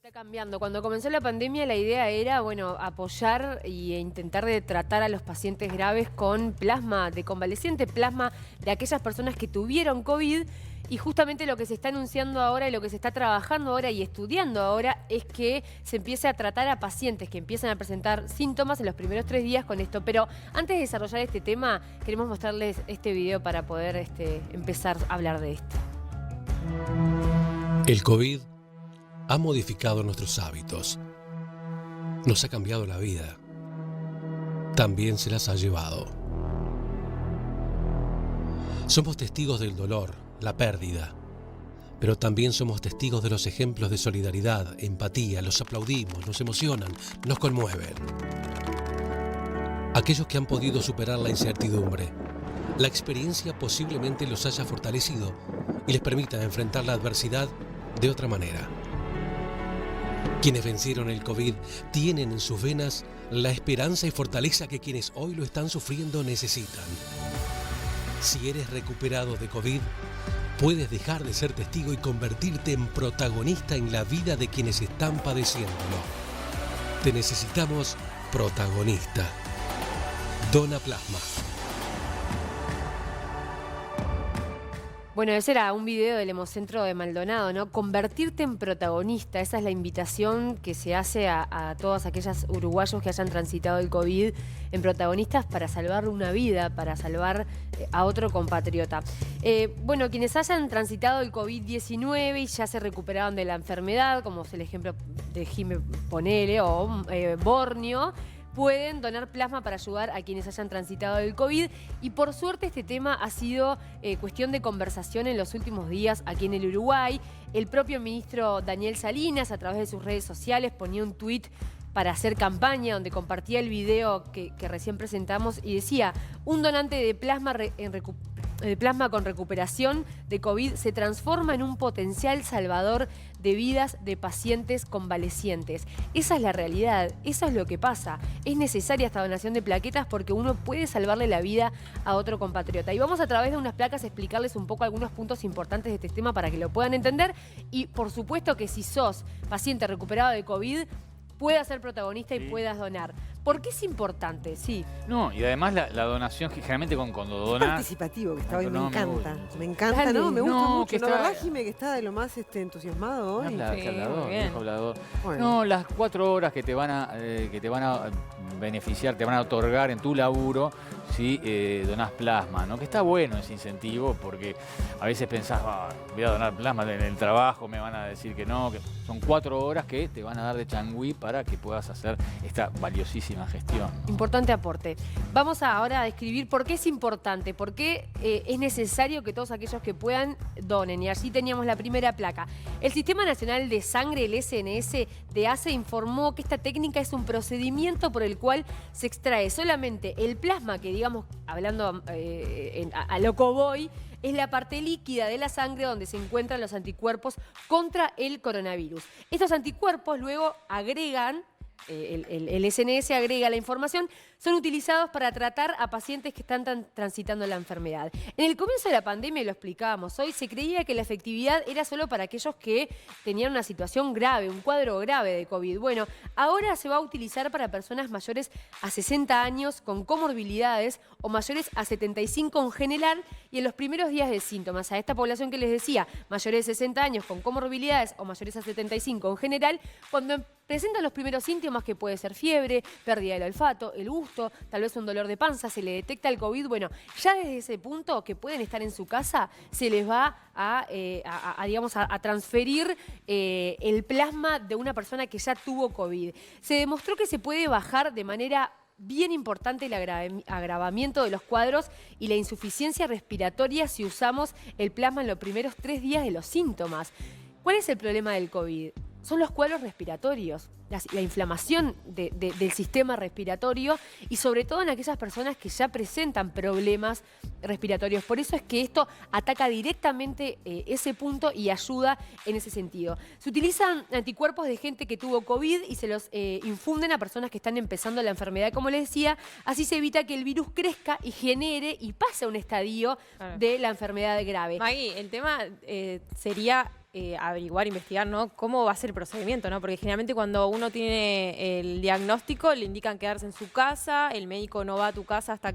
Está cambiando. Cuando comenzó la pandemia la idea era, bueno, apoyar e intentar de tratar a los pacientes graves con plasma de convaleciente, plasma de aquellas personas que tuvieron COVID. Y justamente lo que se está anunciando ahora y lo que se está trabajando ahora y estudiando ahora es que se empiece a tratar a pacientes que empiezan a presentar síntomas en los primeros 3 días con esto. Pero antes de desarrollar este tema, queremos mostrarles este video para poder empezar a hablar de esto. El COVID ha modificado nuestros hábitos, nos ha cambiado la vida, también se las ha llevado. Somos testigos del dolor, la pérdida, pero también somos testigos de los ejemplos de solidaridad, empatía, los aplaudimos, nos emocionan, nos conmueven. Aquellos que han podido superar la incertidumbre, la experiencia posiblemente los haya fortalecido y les permita enfrentar la adversidad de otra manera. Quienes vencieron el COVID tienen en sus venas la esperanza y fortaleza que quienes hoy lo están sufriendo necesitan. Si eres recuperado de COVID, puedes dejar de ser testigo y convertirte en protagonista en la vida de quienes están padeciéndolo. Te necesitamos protagonista. Dona plasma. Bueno, ese era un video del Hemocentro de Maldonado, ¿no? Convertirte en protagonista, esa es la invitación que se hace a todos aquellos uruguayos que hayan transitado el COVID en protagonistas para salvar una vida, para salvar a otro compatriota. Bueno, quienes hayan transitado el COVID-19 y ya se recuperaron de la enfermedad, como es el ejemplo de Jimé Ponele o Borneo, pueden donar plasma para ayudar a quienes hayan transitado el COVID. Y por suerte este tema ha sido cuestión de conversación en los últimos días aquí en el Uruguay. El propio ministro Daniel Salinas, a través de sus redes sociales, ponía un tuit para hacer campaña, donde compartía el video que recién presentamos y decía: un donante de plasma plasma con recuperación de COVID se transforma en un potencial salvador de vidas de pacientes convalecientes. Esa es la realidad, eso es lo que pasa. Es necesaria esta donación de plaquetas porque uno puede salvarle la vida a otro compatriota. Y vamos a través de unas placas a explicarles un poco algunos puntos importantes de este tema para que lo puedan entender. Y por supuesto que si sos paciente recuperado de COVID, puedas ser protagonista y puedas donar. ¿Por qué es importante? Sí. No, y además la donación, que generalmente cuando donás... Participativo que está hoy, me No, encanta. gusta. Me encanta, ¿no? Me gusta mucho. que ¿No, está... verdad, Jimé, que está de lo más entusiasmado hoy? Sí, hablador, viejo hablador. Bueno. No, las 4 horas que te van a beneficiar, te van a otorgar en tu laburo si donás plasma, ¿no? Que está bueno ese incentivo, porque a veces pensás, voy a donar plasma en el trabajo, me van a decir que no, que son 4 horas que te van a dar de changüí para que puedas hacer esta valiosísima gestión. Importante aporte. Vamos ahora a describir por qué es importante, por qué es necesario que todos aquellos que puedan donen. Y allí teníamos la primera placa. El Sistema Nacional de Sangre, el SNS de ACE, informó que esta técnica es un procedimiento por el cual se extrae solamente el plasma, que digamos, hablando a lo cowboy, es la parte líquida de la sangre donde se encuentran los anticuerpos contra el coronavirus. Estos anticuerpos luego agregan, el SNS agrega la información, son utilizados para tratar a pacientes que están transitando la enfermedad. En el comienzo de la pandemia, y lo explicábamos hoy, se creía que la efectividad era solo para aquellos que tenían una situación grave, un cuadro grave de COVID. Bueno, ahora se va a utilizar para personas mayores a 60 años con comorbilidades o mayores a 75 en general y en los primeros días de síntomas. A esta población que les decía, mayores de 60 años con comorbilidades o mayores a 75 en general, cuando presentan los primeros síntomas, que puede ser fiebre, pérdida del olfato, el gusto, tal vez un dolor de panza, se le detecta el COVID, bueno, ya desde ese punto que pueden estar en su casa, se les va a transferir el plasma de una persona que ya tuvo COVID. Se demostró que se puede bajar de manera bien importante el agravamiento de los cuadros y la insuficiencia respiratoria si usamos el plasma en los primeros 3 días de los síntomas. ¿Cuál es el problema del COVID? Son los cuadros respiratorios, la inflamación del sistema respiratorio y sobre todo en aquellas personas que ya presentan problemas respiratorios. Por eso es que esto ataca directamente ese punto y ayuda en ese sentido. Se utilizan anticuerpos de gente que tuvo COVID y se los infunden a personas que están empezando la enfermedad, como les decía. Así se evita que el virus crezca y genere y pase a un estadio de la enfermedad grave. Maggie, el tema sería averiguar, investigar, ¿no? Cómo va a ser el procedimiento, ¿no? Porque generalmente cuando uno tiene el diagnóstico le indican quedarse en su casa, el médico no va a tu casa hasta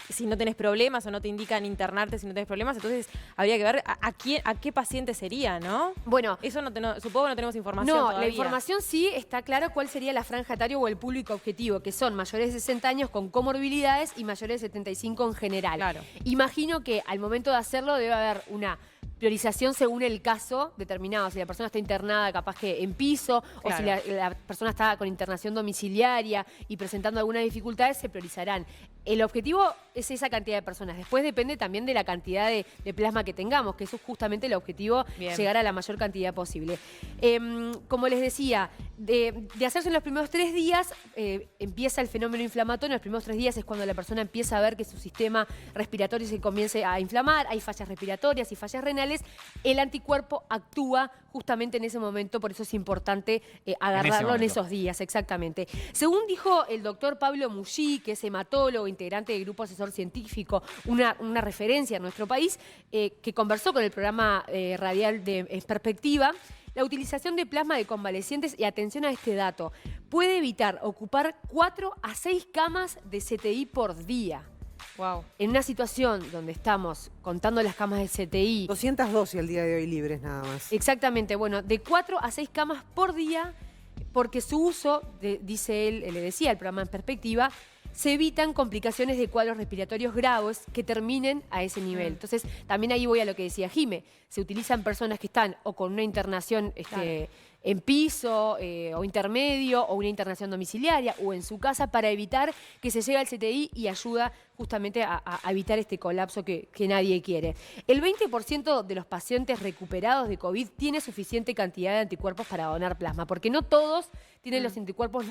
si no tenés problemas o no te indican internarte si no tenés problemas, entonces habría que ver a qué paciente sería, ¿no? Bueno, eso supongo que no tenemos información no, todavía. la información sí está clara cuál sería la franja etaria o el público objetivo, que son mayores de 60 años con comorbilidades y mayores de 75 en general. Claro. Imagino que al momento de hacerlo debe haber una priorización según el caso determinado. Si la persona está internada capaz que en piso, o si la persona está con internación domiciliaria y presentando algunas dificultades, se priorizarán. El objetivo es esa cantidad de personas. Después depende también de la cantidad de plasma que tengamos, que eso es justamente el objetivo, llegar a la mayor cantidad posible. Como les decía, de hacerse en los primeros 3 días, empieza el fenómeno inflamatorio. En los primeros 3 días es cuando la persona empieza a ver que su sistema respiratorio se comience a inflamar, hay fallas respiratorias y fallas renales. El anticuerpo actúa justamente en ese momento, por eso es importante agarrarlo en esos días, exactamente. Según dijo el doctor Pablo Mují, que es hematólogo, integrante del Grupo Asesor Científico, una referencia en nuestro país, que conversó con el programa radial de Perspectiva, la utilización de plasma de convalecientes, y atención a este dato, puede evitar ocupar 4 a 6 camas de CTI por día. Wow. En una situación donde estamos contando las camas de CTI... 212 al día de hoy libres nada más. Exactamente, bueno, de 4 a 6 camas por día, porque su uso, dice él, le decía el programa en Perspectiva, se evitan complicaciones de cuadros respiratorios graves que terminen a ese nivel. Entonces, también ahí voy a lo que decía Jime. Se utilizan personas que están o con una internación en piso o intermedio, o una internación domiciliaria, o en su casa, para evitar que se llegue al CTI, y ayuda justamente a evitar este colapso que nadie quiere. El 20% de los pacientes recuperados de COVID tiene suficiente cantidad de anticuerpos para donar plasma, porque no todos tienen los anticuerpos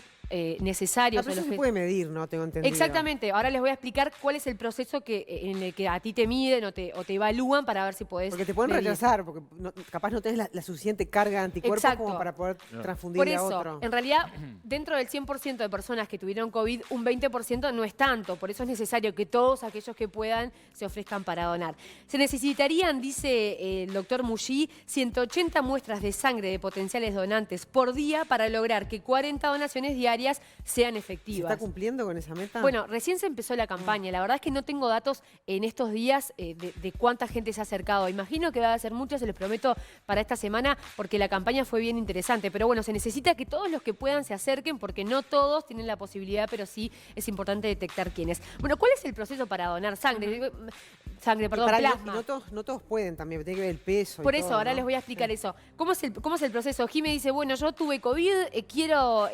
necesarios. Pero eso se puede medir, ¿no? Tengo entendido. Exactamente. Ahora les voy a explicar cuál es el proceso en el que a ti te miden o te evalúan para ver si podés... Porque te pueden rechazar, porque capaz no tenés la suficiente carga de anticuerpos como para poder transfundirle a otro. Por eso, en realidad, dentro del 100% de personas que tuvieron COVID, un 20% no es tanto. Por eso es necesario que todos aquellos que puedan se ofrezcan para donar. Se necesitarían, dice el doctor Mují, 180 muestras de sangre de potenciales donantes por día para lograr que 40 donaciones diarias sean efectivas. ¿Se está cumpliendo con esa meta? Bueno, recién se empezó la campaña. La verdad es que no tengo datos en estos días de cuánta gente se ha acercado. Imagino que va a ser mucho, se los prometo, para esta semana, porque la campaña fue bien interesante. Pero bueno, se necesita que todos los que puedan se acerquen, porque no todos tienen la posibilidad, pero sí es importante detectar quiénes. Bueno, ¿cuál es el proceso para donar sangre? Plasma. No todos pueden también, tiene que ver el peso. Por y eso, todo, ahora ¿no? les voy a explicar eso. ¿Cómo es el proceso? Jimé dice, bueno, yo tuve COVID, quiero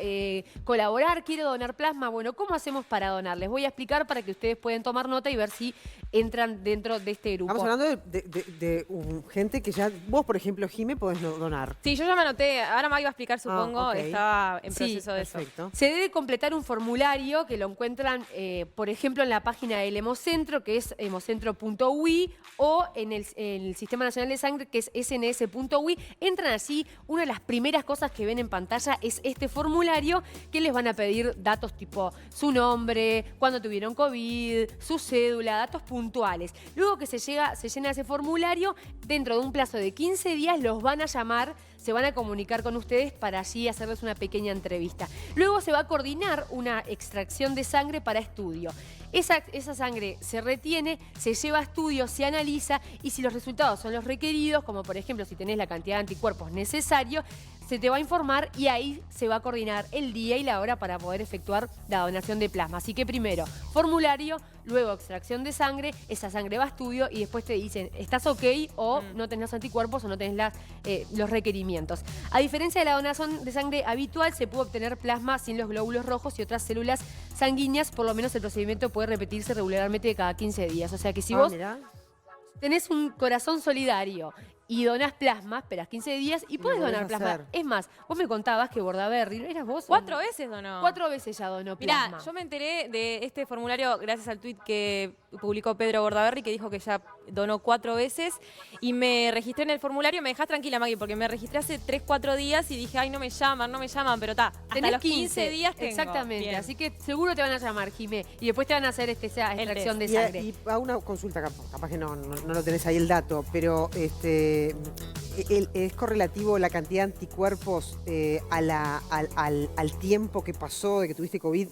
colaborar, quiero donar plasma. Bueno, ¿cómo hacemos para donar? Les voy a explicar para que ustedes puedan tomar nota y ver si entran dentro de este grupo. Estamos hablando de gente que ya... Vos, por ejemplo, Jimé, podés donar. Sí, yo ya me anoté. Ahora Maggie va a explicar, supongo. Ok. Estaba en proceso de eso. Perfecto. Se debe completar un formulario que lo encuentran, por ejemplo, en la página del Hemocentro, que es hemocentro.ui, o en el Sistema Nacional de Sangre, que es sns.ui. Entran así, una de las primeras cosas que ven en pantalla es este formulario, que les van a pedir datos tipo su nombre, cuándo tuvieron COVID, su cédula, datos puntuales. Luego que se llena ese formulario, dentro de un plazo de 15 días los van a llamar, se van a comunicar con ustedes para así hacerles una pequeña entrevista. Luego se va a coordinar una extracción de sangre para estudio. Esa sangre se retiene, se lleva a estudio, se analiza, y si los resultados son los requeridos, como por ejemplo si tenés la cantidad de anticuerpos necesario, se te va a informar y ahí se va a coordinar el día y la hora para poder efectuar la donación de plasma. Así que primero, formulario, luego extracción de sangre, esa sangre va a estudio y después te dicen, ¿estás ok? O no tenés anticuerpos o no tenés los requerimientos. A diferencia de la donación de sangre habitual, se puede obtener plasma sin los glóbulos rojos y otras células sanguíneas. Por lo menos el procedimiento puede repetirse regularmente cada 15 días. O sea que si vos tenés un corazón solidario y donás plasma, esperás 15 días y podés donar plasma. Hacer. Es más, vos me contabas que Bordaberry, ¿eras vos? 4 veces donó. 4 veces ya donó plasma. Mirá, yo me enteré de este formulario gracias al tuit que publicó Pedro Bordaberry, que dijo que ya donó 4 veces, y me registré en el formulario. Me dejás tranquila, Maggie, porque me registré hace 3, 4 días y dije, ay, no me llaman, pero hasta Tenés los 15 días tengo. Exactamente, Bien. así que seguro te van a llamar, Jimé, y después te van a hacer esa extracción de sangre. Y a una consulta, capaz que no lo tenés ahí el dato, pero ¿Es correlativo la cantidad de anticuerpos al tiempo que pasó de que tuviste COVID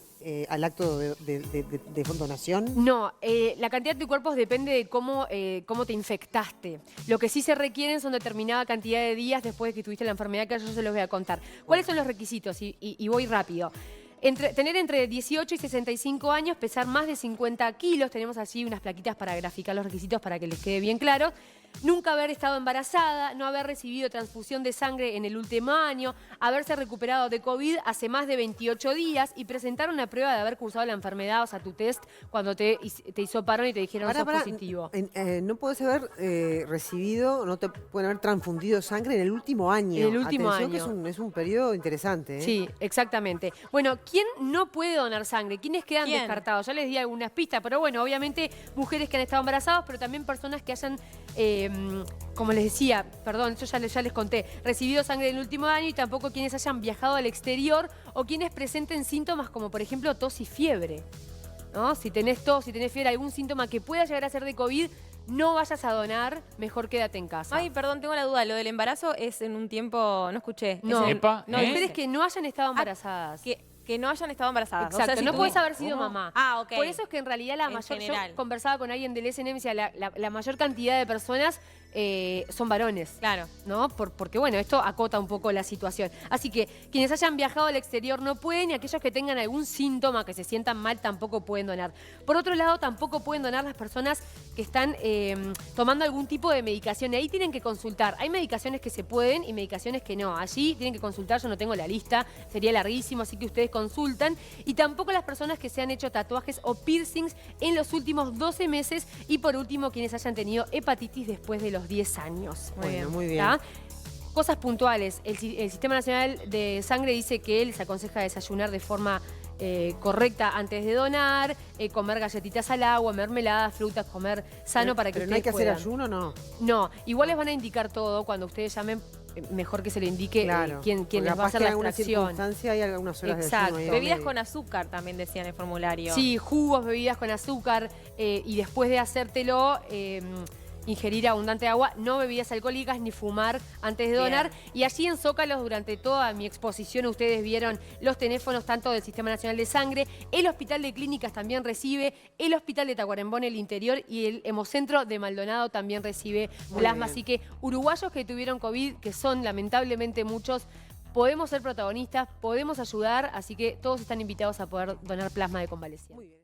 al acto de donación? No, la cantidad de anticuerpos depende de cómo te infectaste. Lo que sí se requieren son determinada cantidad de días después de que tuviste la enfermedad, que yo se los voy a contar. ¿Cuáles son los requisitos? Y voy rápido. Tener entre 18 y 65 años, pesar más de 50 kilos, tenemos allí unas plaquitas para graficar los requisitos para que les quede bien claro. Nunca haber estado embarazada, no haber recibido transfusión de sangre en el último año, haberse recuperado de COVID hace más de 28 días y presentar una prueba de haber cursado la enfermedad, o sea, tu test, cuando te hisoparon y te dijeron sos positivo. No podés haber recibido, no te pueden haber transfundido sangre en el último año. En el último año. Que es un periodo interesante. Sí, exactamente. Bueno, ¿quién no puede donar sangre? ¿Quiénes quedan descartados? Ya les di algunas pistas, pero bueno, obviamente mujeres que han estado embarazadas, pero también personas que hayan... como les decía, perdón, yo ya les conté, recibido sangre en el último año y tampoco quienes hayan viajado al exterior o quienes presenten síntomas como por ejemplo tos y fiebre, ¿no? Si tenés tos, si tenés fiebre, algún síntoma que pueda llegar a ser de COVID, no vayas a donar, mejor quédate en casa. Ay, perdón, tengo la duda, lo del embarazo es en un tiempo, no escuché. No, mujeres que no hayan estado embarazadas. Que no hayan estado embarazadas. Exacto, o sea, si no puedes haber sido mamá. Ah, ok. Por eso es que en realidad la mayor... Yo conversaba con alguien del SNM y decía, la mayor cantidad de personas son varones. Claro. ¿No? Porque bueno, esto acota un poco la situación. Así que quienes hayan viajado al exterior no pueden y aquellos que tengan algún síntoma, que se sientan mal, tampoco pueden donar. Por otro lado, tampoco pueden donar las personas que están tomando algún tipo de medicación. Y ahí tienen que consultar. Hay medicaciones que se pueden y medicaciones que no. Allí tienen que consultar, yo no tengo la lista, sería larguísimo, así que ustedes consultan. Y tampoco las personas que se han hecho tatuajes o piercings en los últimos 12 meses. Y por último, quienes hayan tenido hepatitis después de los 10 años. Bueno, muy bien. ¿Tá? Cosas puntuales. El Sistema Nacional de Sangre dice que les aconseja desayunar de forma correcta antes de donar, comer galletitas al agua, mermeladas, frutas, comer sano para que pero ustedes no hay que puedan. hacer ayuno, ¿no? No, igual les van a indicar todo cuando ustedes llamen. Mejor que se le indique quién les va a hacer la extracción. Hay algunas horas exacto. de ayuno. Bebidas con azúcar también decían en el formulario. Sí, jugos, bebidas con azúcar y después de hacértelo... ingerir abundante agua, no bebidas alcohólicas ni fumar antes de donar. Y allí en Zócalos, durante toda mi exposición, ustedes vieron los teléfonos tanto del Sistema Nacional de Sangre, el Hospital de Clínicas también recibe, el Hospital de Tacuarembó en el interior y el Hemocentro de Maldonado también recibe plasma. Así que uruguayos que tuvieron COVID, que son lamentablemente muchos, podemos ser protagonistas, podemos ayudar, así que todos están invitados a poder donar plasma de convaleciente.